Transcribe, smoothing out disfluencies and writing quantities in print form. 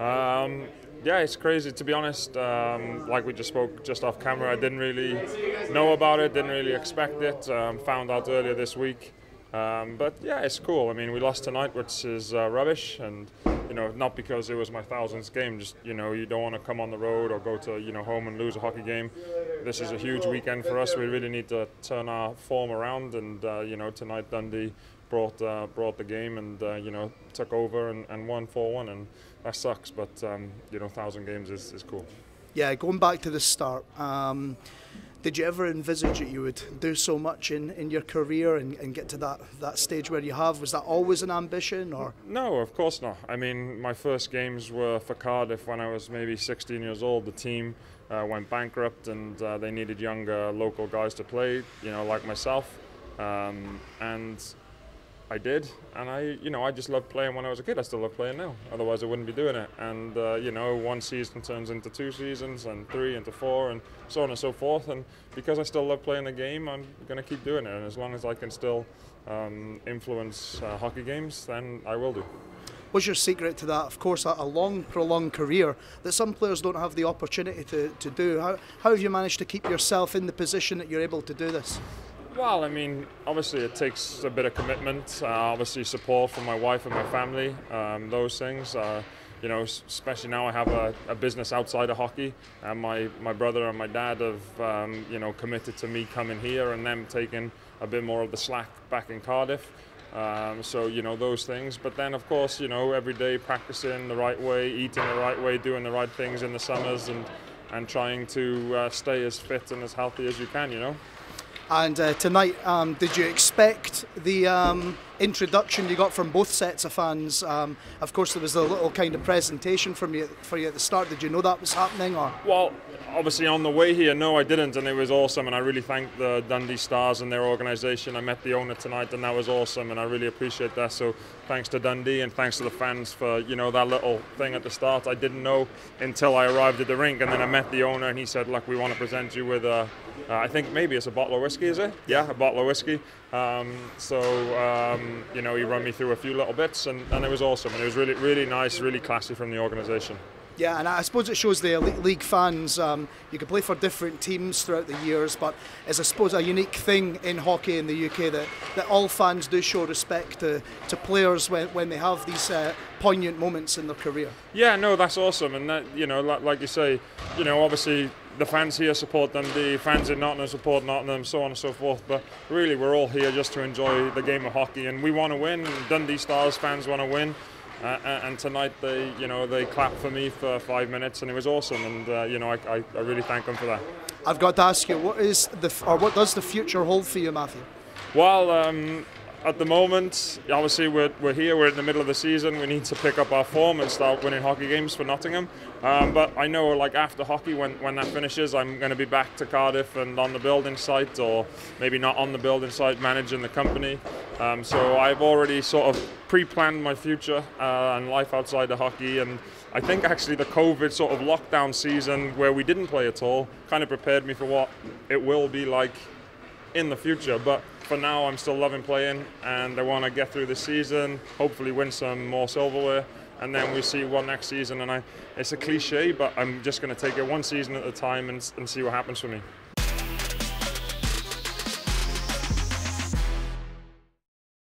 Yeah, it's crazy to be honest. Like we just spoke just off camera, I didn't really know about it, didn't really expect it. Found out earlier this week. But yeah, it's cool. I mean, we lost tonight, which is rubbish, and not because it was my 1000th game. Just you don't want to come on the road or go to home and lose a hockey game. This is a huge weekend for us. We really need to turn our form around, and tonight Dundee brought the game and took over and won 4-1, and that sucks. But 1000 games is cool. Yeah, going back to the start. Did you ever envisage that you would do so much in your career and get to that stage where you have? Was that always an ambition, or? No, of course not. I mean, my first games were for Cardiff when I was maybe 16 years old. The team went bankrupt, and they needed younger local guys to play, like myself. And I did, and I just loved playing when I was a kid. I still love playing now. Otherwise, I wouldn't be doing it. And one season turns into 2 seasons, and 3 into 4, and so on and so forth. And because I still love playing the game, I'm going to keep doing it. And as long as I can still influence hockey games, then I will do. What's your secret to that? Of course, a long, prolonged career that some players don't have the opportunity to do. How have you managed to keep yourself in the position that you're able to do this? Well, I mean, obviously it takes a bit of commitment, obviously support from my wife and my family, those things. Especially now I have a business outside of hockey, and my brother and my dad have, committed to me coming here and them taking a bit more of the slack back in Cardiff. So, those things. But then, of course, every day practicing the right way, eating the right way, doing the right things in the summers, and trying to stay as fit and as healthy as you can, And tonight, did you expect the introduction you got from both sets of fans? Of course, there was a little kind of presentation for you at the start. Did you know that was happening, or? Well, obviously on the way here, no, I didn't, and it was awesome. And I really thank the Dundee Stars and their organisation. I met the owner tonight, and that was awesome, and I really appreciate that. So thanks to Dundee and thanks to the fans for that little thing at the start. I didn't know until I arrived at the rink, and then I met the owner, and he said, "Look, we want to present you with I think maybe it's a bottle of whiskey, is it? Yeah, a bottle of whiskey." He run me through a few little bits, and it was awesome. And it was really, really nice, really classy from the organisation. Yeah, and I suppose it shows the Elite League fans, you can play for different teams throughout the years, but it's, I suppose, a unique thing in hockey in the UK that all fans do show respect to players when they have these poignant moments in their career. Yeah, no, that's awesome. And that, like you say, obviously the fans here support Dundee, fans in Nottingham support Nottingham, so on and so forth. But really, we're all here just to enjoy the game of hockey, and we want to win. Dundee Stars fans want to win. And tonight they clapped for me for 5 minutes, and it was awesome. And I really thank them for that. I've got to ask you, what does the future hold for you, Matthew? Well, at the moment, obviously we're here. We're in the middle of the season. We need to pick up our form and start winning hockey games for Nottingham. But I know, like after hockey, when that finishes, I'm going to be back to Cardiff and on the building site, or maybe not on the building site, managing the company. So I've already sort of pre-planned my future and life outside of hockey. And I think actually the COVID sort of lockdown season where we didn't play at all kind of prepared me for what it will be like in the future. But for now, I'm still loving playing, and I want to get through this season, hopefully win some more silverware, and then we see what next season. And it's a cliche, but I'm just going to take it one season at a time and see what happens for me.